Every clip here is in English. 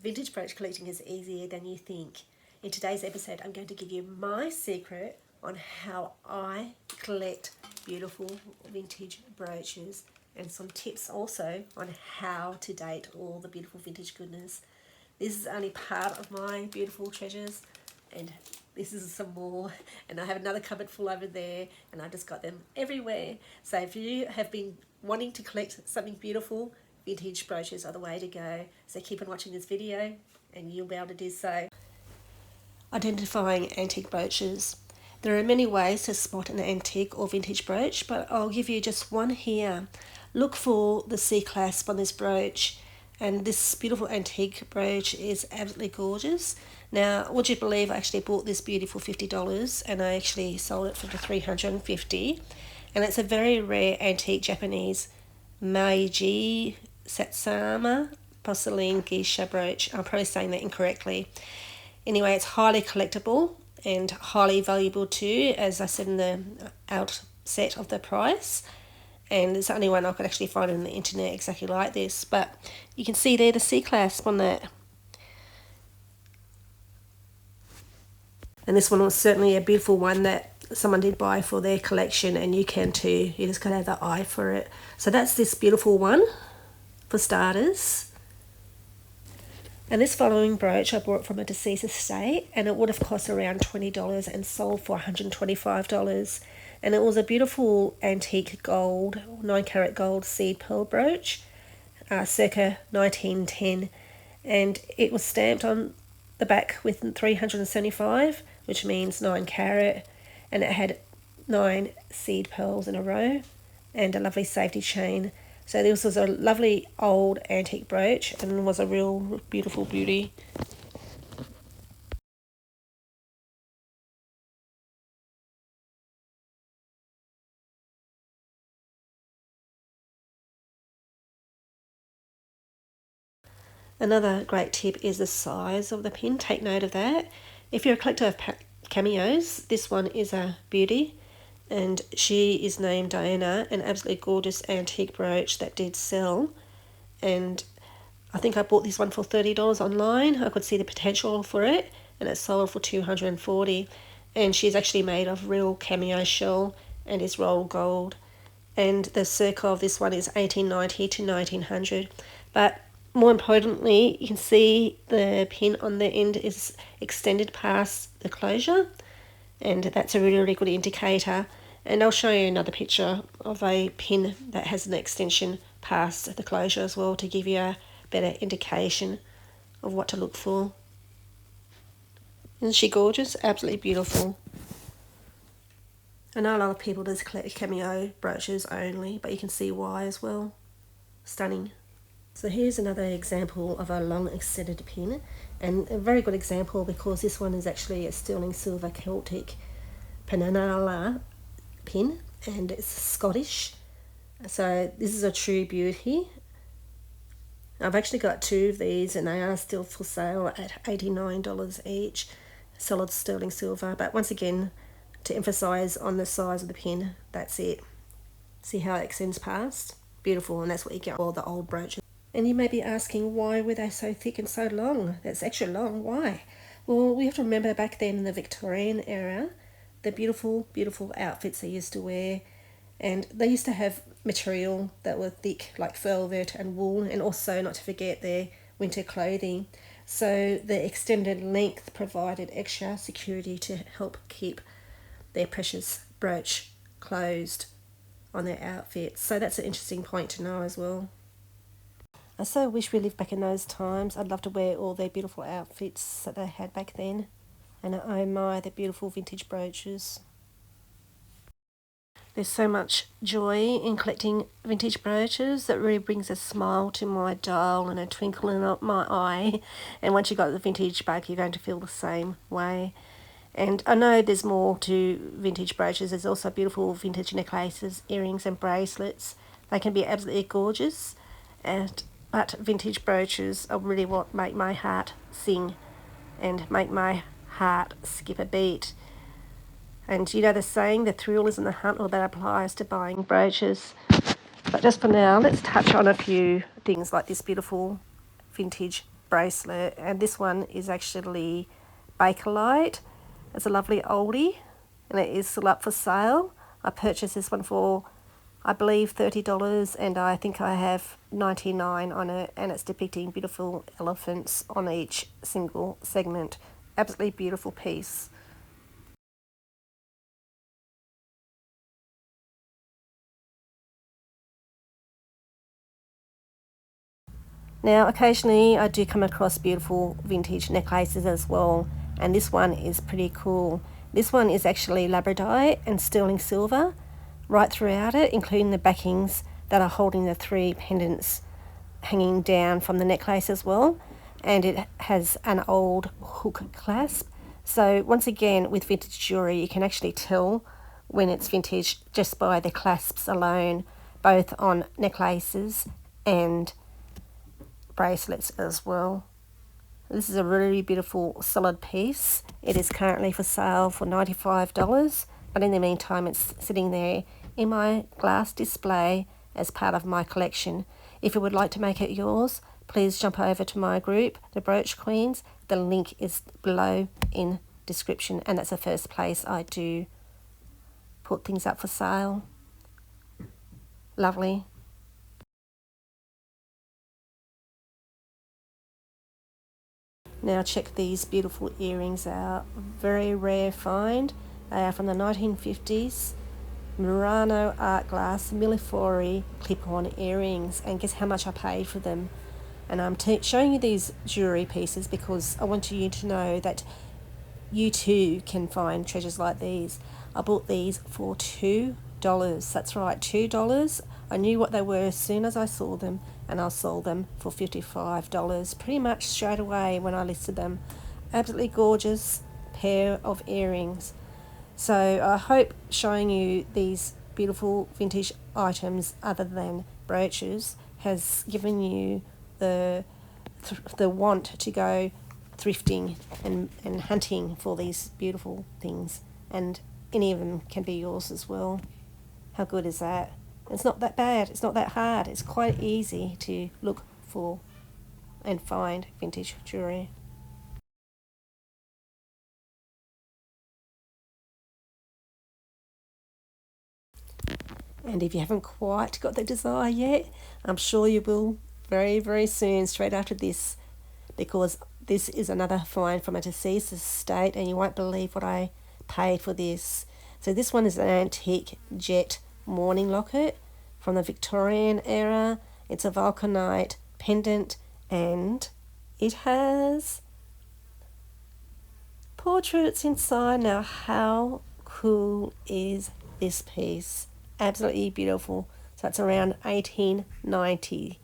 Vintage brooch collecting is easier than you think. In today's episode, I'm going to give you my secret on how I collect beautiful vintage brooches and some tips also on how to date all the beautiful vintage goodness. This is only part of my beautiful treasures, and this is some more, and I have another cupboard full over there, and I just got them everywhere. So if you have been wanting to collect something beautiful, vintage brooches are the way to go. So keep on watching this video and you'll be able to do so. Identifying antique brooches. There are many ways to spot an antique or vintage brooch, but I'll give you just one here. Look for the C-clasp on this brooch, and this beautiful antique brooch is absolutely gorgeous. Now, would you believe I actually bought this beauty for $50 and I actually sold it for $350, and it's a very rare antique Japanese Meiji Satsuma porcelain geisha brooch. I'm probably saying that incorrectly. Anyway, it's highly collectible and highly valuable too, as I said in the outset of the price. And it's the only one I could actually find on the internet exactly like this. But you can see there the C-clasp on that. And this one was certainly a beautiful one that someone did buy for their collection, and you can too. You just got to have the eye for it. So that's this beautiful one, for starters. And this following brooch I bought from a deceased estate, and it would have cost around $20 and sold for $125. And it was a beautiful antique gold, 9-carat gold seed pearl brooch, circa 1910. And it was stamped on the back with 375, which means 9-carat. And it had 9 seed pearls in a row and a lovely safety chain. So this was a lovely old antique brooch and was a real beautiful beauty. Another great tip is the size of the pin. Take note of that. If you're a collector of cameos, this one is a beauty. And she is named Diana, an absolutely gorgeous antique brooch that did sell. And I think I bought this one for $30 online. I could see the potential for it, and it sold for $240. And she's actually made of real cameo shell and is rolled gold. And the circa of this one is 1890 to 1900. But more importantly, you can see the pin on the end is extended past the closure, and that's a really, really good indicator. And I'll show you another picture of a pin that has an extension past the closure as well, to give you a better indication of what to look for. Isn't she gorgeous? Absolutely beautiful. I know a lot of people just collect cameo brooches only, but you can see why as well. Stunning. So here's another example of a long extended pin, and a very good example because this one is actually a sterling silver Celtic Penanala pin, and it's Scottish. So this is a true beauty. I've actually got 2 of these, and they are still for sale at $89 each, solid sterling silver. But once again, to emphasize on the size of the pin, that's it. See how it extends past? Beautiful, and that's what you get all the old brooches. And you may be asking, why were they so thick and so long? That's extra long, why? Well, we have to remember back then in the Victorian era, the beautiful, beautiful outfits they used to wear. And they used to have material that were thick, like velvet and wool, and also, not to forget, their winter clothing. So the extended length provided extra security to help keep their precious brooch closed on their outfits. So that's an interesting point to know as well. I so wish we lived back in those times. I'd love to wear all their beautiful outfits that they had back then. And I admire the beautiful vintage brooches. There's so much joy in collecting vintage brooches that really brings a smile to my dial and a twinkle in my eye. And once you've got the vintage bug, you're going to feel the same way. And I know there's more to vintage brooches. There's also beautiful vintage necklaces, earrings and bracelets. They can be absolutely gorgeous. But vintage brooches are really what make my heart sing and make my heart skip a beat. And you know the saying, the thrill is in the hunt, or that applies to buying brooches. But just for now, let's touch on a few things like this beautiful vintage bracelet, and this one is actually Bakelite. It's a lovely oldie, and it is still up for sale. I purchased this one for, I believe, $30, and I think I have 99 on it, and it's depicting beautiful elephants on each single segment. Absolutely beautiful piece. Now, occasionally I do come across beautiful vintage necklaces as well, and this one is pretty cool. This one is actually labradorite and sterling silver right throughout it, including the backings that are holding the 3 pendants hanging down from the necklace as well, and it has an old hook clasp. So once again, with vintage jewellery, you can actually tell when it's vintage just by the clasps alone, both on necklaces and bracelets as well. This is a really beautiful solid piece. It is currently for sale for $95, but in the meantime it's sitting there in my glass display as part of my collection. If you would like to make it yours, please jump over to my group, the Brooch Queens. The link is below in description, and that's the first place I do put things up for sale. Lovely. Now check these beautiful earrings out. Very rare find. They are from the 1950s. Murano art glass Millefiori clip-on earrings, and guess how much I paid for them. And I'm showing you these jewellery pieces because I want you to know that you too can find treasures like these. I bought these for $2. That's right, $2. I knew what they were as soon as I saw them, and I sold them for $55 pretty much straight away when I listed them. Absolutely gorgeous pair of earrings. So I hope showing you these beautiful vintage items other than brooches has given you the want to go thrifting and hunting for these beautiful things, and any of them can be yours as well. How good is that? It's not that bad, it's not that hard, it's quite easy to look for and find vintage jewellery. And if you haven't quite got the desire yet, I'm sure you will very, very soon, straight after this, because this is another find from a deceased estate, and you won't believe what I paid for this. So this one is an antique jet mourning locket from the Victorian era. It's a vulcanite pendant, and it has portraits inside. Now, how cool is this piece? Absolutely beautiful. So it's around 1890.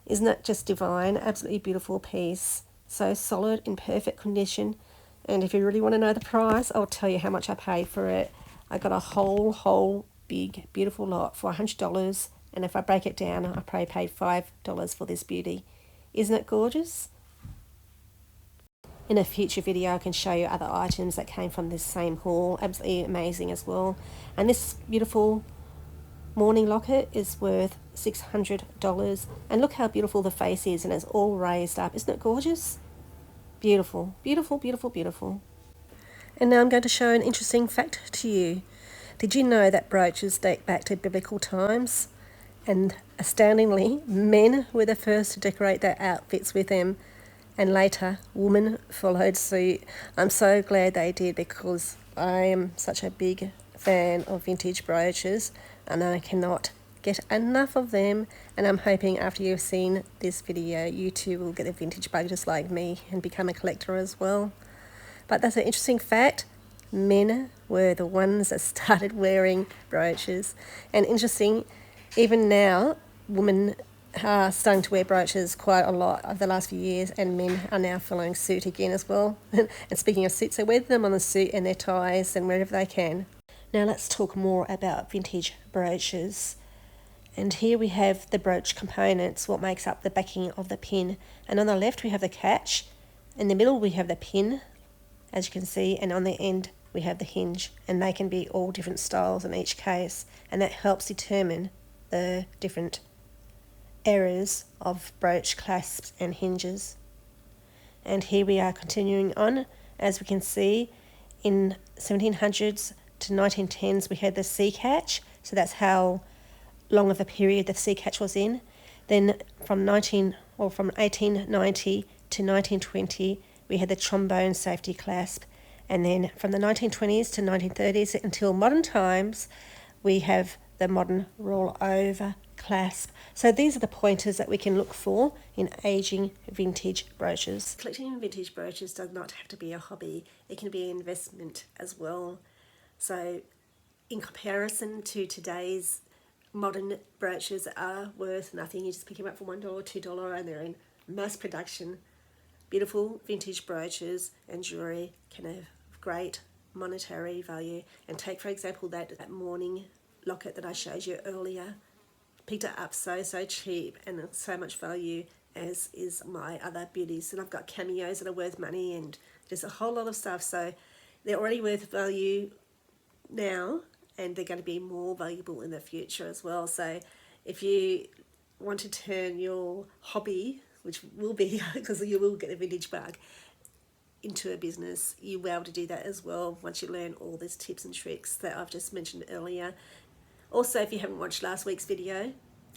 Isn't that just divine? Absolutely beautiful piece. So solid, in perfect condition. And if you really want to know the price, I'll tell you how much I paid for it. I got a whole big beautiful lot for $100, and if I break it down, I probably paid $5 for this beauty. Isn't it gorgeous? In a future video I can show you other items that came from this same haul. Absolutely amazing as well. And this beautiful mourning locket is worth $600, and look how beautiful the face is, and it's all raised up. Isn't it gorgeous? Beautiful, beautiful, beautiful, beautiful. And now I'm going to show an interesting fact to you. Did you know that brooches date back to biblical times? And astoundingly, men were the first to decorate their outfits with them, and later women followed suit. I'm so glad they did, because I am such a big fan of vintage brooches, and I cannot get enough of them, and I'm hoping after you've seen this video you too will get a vintage bug just like me and become a collector as well. But that's an interesting fact. Men were the ones that started wearing brooches, and interesting, even now women are starting to wear brooches quite a lot over the last few years, and men are now following suit again as well. And speaking of suits, they wear them on the suit and their ties and wherever they can. Now let's talk more about vintage brooches. And here we have the brooch components, what makes up the backing of the pin. And on the left we have the catch, in the middle we have the pin, as you can see, and on the end we have the hinge, and they can be all different styles in each case, and that helps determine the different eras of brooch clasps and hinges. And here we are continuing on. As we can see, in 1700s to 1910s we had the sea catch, so that's how long of a period the sea catch was in. Then from 1890 to 1920 we had the trombone safety clasp, and then from the 1920s to 1930s until modern times we have the modern roll-over clasp. So these are the pointers that we can look for in aging vintage brooches. Collecting vintage brooches does not have to be a hobby. It can be an investment as well. So in comparison to today's modern brooches are worth nothing. You just pick them up for $1 or $2 and they're in mass production. Beautiful vintage brooches and jewellery can have great monetary value. And take for example that morning locket that I showed you earlier. Picked it up so cheap and so much value, as is my other beauties. And I've got cameos that are worth money and just a whole lot of stuff. So they're already worth value now, and they're going to be more valuable in the future as well. So if you want to turn your hobby, which will be because you will get a vintage bug, into a business, you'll be able to do that as well once you learn all these tips and tricks that I've just mentioned earlier. Also, if you haven't watched last week's video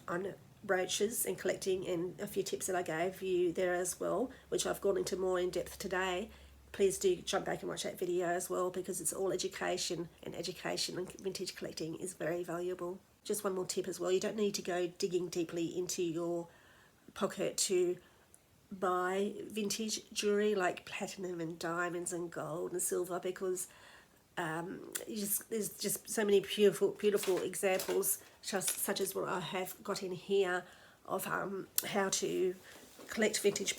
on brooches and collecting and a few tips that I gave you there as well, which I've gone into more in depth today, please do jump back and watch that video as well, because it's all education, and vintage collecting is very valuable. Just one more tip as well, you don't need to go digging deeply into your pocket to buy vintage jewellery like platinum and diamonds and gold and silver, because there's just so many beautiful examples, just such as what I have got in here of how to collect vintage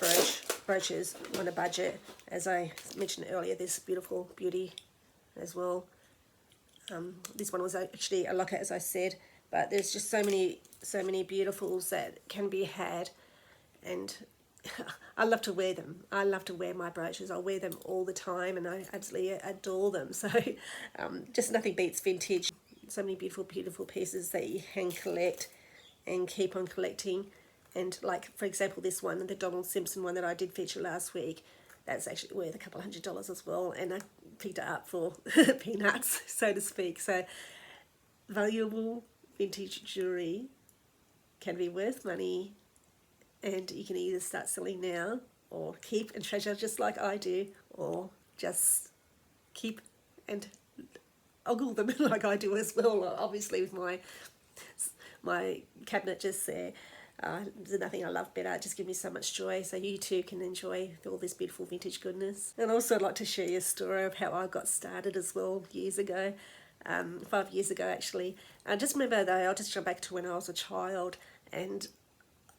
brooches on a budget. As I mentioned earlier, this beautiful beauty as well. This one was actually a locket, as I said, but there's just so many beautifuls that can be had, and I love to wear them. I love to wear my brooches. I wear them all the time and I absolutely adore them. So just nothing beats vintage. So many beautiful pieces that you can collect and keep on collecting. And like, for example, this one, the Donald Simpson one that I did feature last week, that's actually worth a couple $100 as well. And I picked it up for peanuts, so to speak. So valuable vintage jewellery can be worth money, and you can either start selling now or keep and treasure just like I do, or just keep and ogle them like I do as well, obviously with my cabinet just there. There's nothing I love better. It just gives me so much joy, so you too can enjoy all this beautiful vintage goodness. And also I'd like to share you a story of how I got started as well years ago, 5 years ago actually. I just remember though, I'll just jump back to when I was a child, and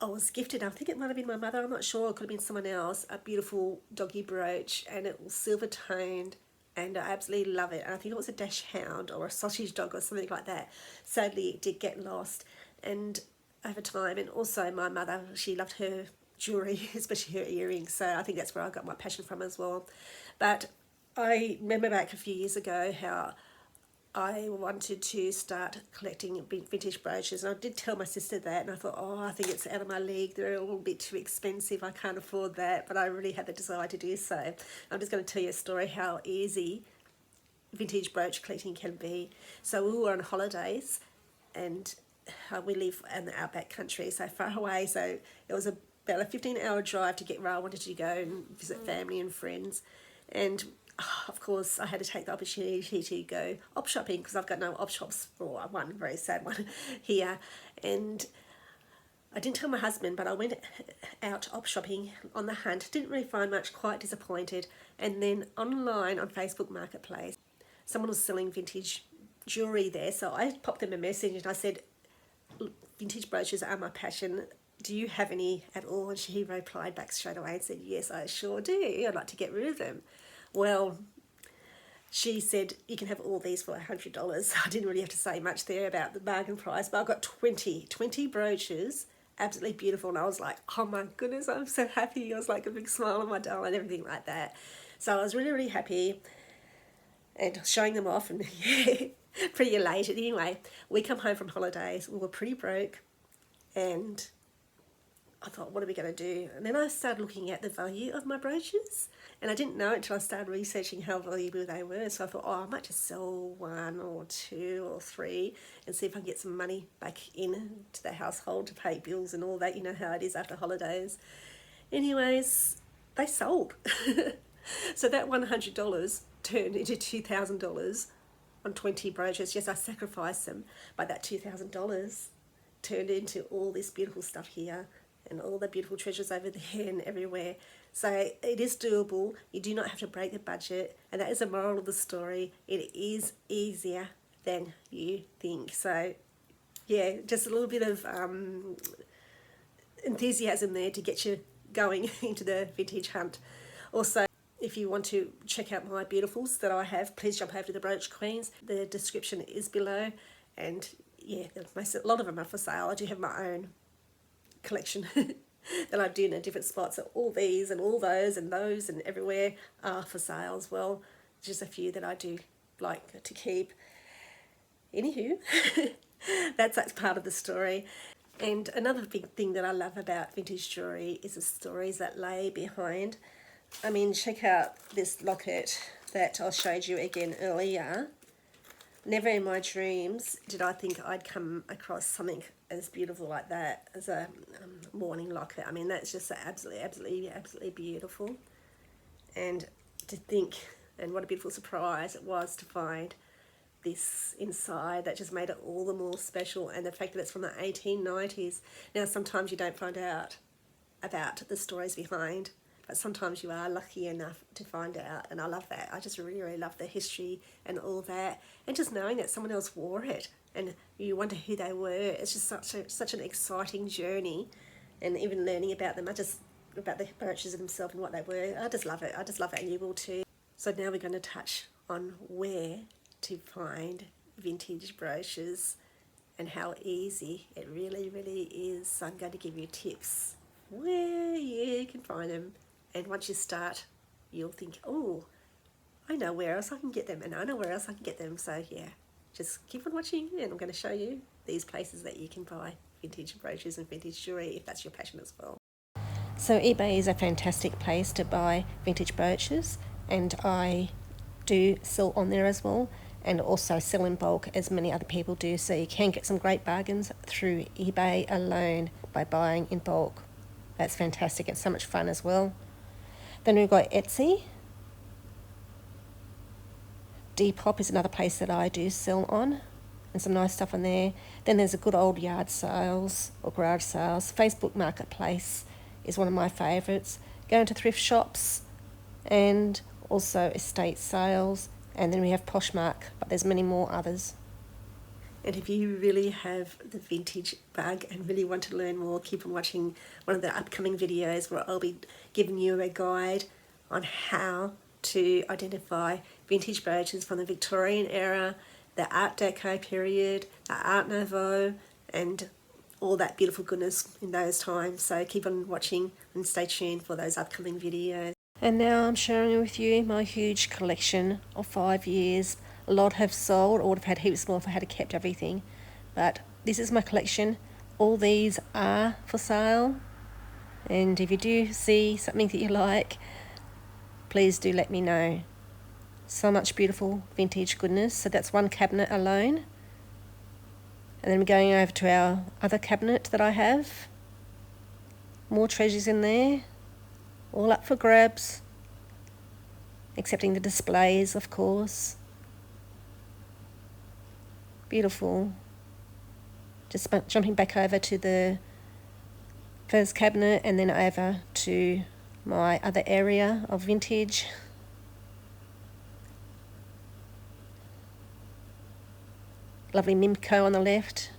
I was gifted, I think it might have been my mother, I'm not sure, it could have been someone else, a beautiful doggy brooch, and it was silver toned, and I absolutely love it. And I think it was a dash hound or a sausage dog or something like that. Sadly, it did get lost, and over time, and also my mother, she loved her jewellery, especially her earrings, so I think that's where I got my passion from as well. But I remember back a few years ago how I wanted to start collecting vintage brooches, and I did tell my sister that, and I thought, oh, I think it's out of my league, they're a little bit too expensive, I can't afford that, but I really had the desire to do so. I'm just going to tell you a story how easy vintage brooch collecting can be. So we were on holidays, and we live in the outback country, so far away, so it was about a 15-hour drive to get where I wanted to go and visit family and friends. And of course I had to take the opportunity to go op shopping, because I've got no op shops, for one very sad one here. And I didn't tell my husband, but I went out op shopping on the hunt, didn't really find much, quite disappointed. And then online on Facebook Marketplace, someone was selling vintage jewellery there, so I popped them a message and I said, vintage brooches are my passion, do you have any at all? And she replied back straight away and said, yes, I sure do, I'd like to get rid of them. Well, she said, you can have all these for $100. I didn't really have to say much there about the bargain price, but I got 20 brooches, absolutely beautiful, and I was like, oh my goodness, I'm so happy. I was like a big smile on my doll and everything like that. So I was really happy and showing them off, and yeah, pretty elated. Anyway, we come home from holidays, we were pretty broke, and I thought, what are we going to do? And then I started looking at the value of my brooches, and I didn't know it until I started researching how valuable they were. So I thought, oh, I might just sell 1 or 2 or 3 and see if I can get some money back in to the household to pay bills and all that. You know how it is after holidays. Anyways, they sold. So that $100 turned into $2,000 on 20 brooches. Yes, I sacrificed them, but that $2,000 turned into all this beautiful stuff here and all the beautiful treasures over there and everywhere. So it is doable. You do not have to break the budget, and that is the moral of the story. It is easier than you think. So yeah, just a little bit of enthusiasm there to get you going into the vintage hunt. Also, if you want to check out my beautifuls that I have, please jump over to the Brooch Queens. The description is below, and yeah, a lot of them are for sale. I do have my own collection that I do in different spots. So all these and all those and those and everywhere are for sale as well. Just a few that I do like to keep. Anywho, that's part of the story. And another big thing that I love about vintage jewellery is the stories that lay behind. I mean, check out this locket that I showed you again earlier. Never in my dreams did I think I'd come across something as beautiful like that as a mourning locket. I mean, that's just absolutely beautiful. And to think, and what a beautiful surprise it was to find this inside, that just made it all the more special. And the fact that it's from the 1890s. Now, sometimes you don't find out about the stories behind, but sometimes you are lucky enough to find out, and I love that. I just really love the history and all that, and just knowing that someone else wore it and you wonder who they were. It's just such an exciting journey, and even learning about them, about the brooches themselves and what they were. I just love it, and you will too. So now we're going to touch on where to find vintage brooches and how easy it really is. So I'm going to give you tips where you can find them. And once you start, you'll think, oh, I know where else I can get them, and I know where else I can get them. So yeah, just keep on watching, and I'm going to show you these places that you can buy vintage brooches and vintage jewellery if that's your passion as well. So eBay is a fantastic place to buy vintage brooches, and I do sell on there as well, and also sell in bulk as many other people do. So you can get some great bargains through eBay alone by buying in bulk. That's fantastic. It's so much fun as well. Then we've got Etsy. Depop is another place that I do sell on, and some nice stuff on there. Then there's a good old yard sales or garage sales. Facebook Marketplace is one of my favourites. Going to thrift shops and also estate sales. And then we have Poshmark, but there's many more others. And if you really have the vintage bug and really want to learn more, keep on watching one of the upcoming videos where I'll be giving you a guide on how to identify vintage brooches from the Victorian era, the Art Deco period, the Art Nouveau, and all that beautiful goodness in those times. So keep on watching and stay tuned for those upcoming videos. And now I'm sharing with you my huge collection of 5 years. A lot have sold, or would have had heaps more if I had kept everything. But this is my collection. All these are for sale. And if you do see something that you like, please do let me know. So much beautiful vintage goodness. So that's one cabinet alone. And then we're going over to our other cabinet that I have. More treasures in there. All up for grabs. Excepting the displays, of course. Beautiful. Just jumping back over to the first cabinet and then over to my other area of vintage. Lovely Mimco on the left.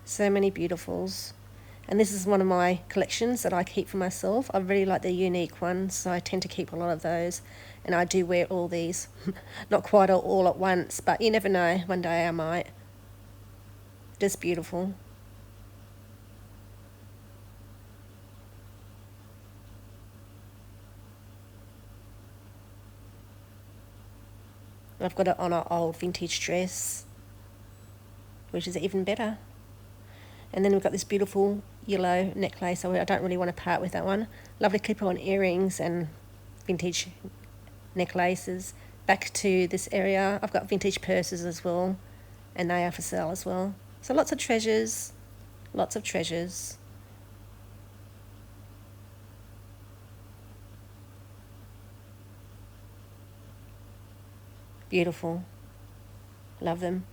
So many beautifuls. And this is one of my collections that I keep for myself. I really like the unique ones, so I tend to keep a lot of those. And I do wear all these. Not quite all at once, but you never know. One day I might. Just beautiful. I've got it on an old vintage dress, which is even better. And then we've got this beautiful yellow necklace, so I don't really want to part with that one. Lovely clip-on earrings and vintage necklaces. Back to this area, I've got vintage purses as well, and they are for sale as well. So lots of treasures, lots of treasures. Beautiful. Love them.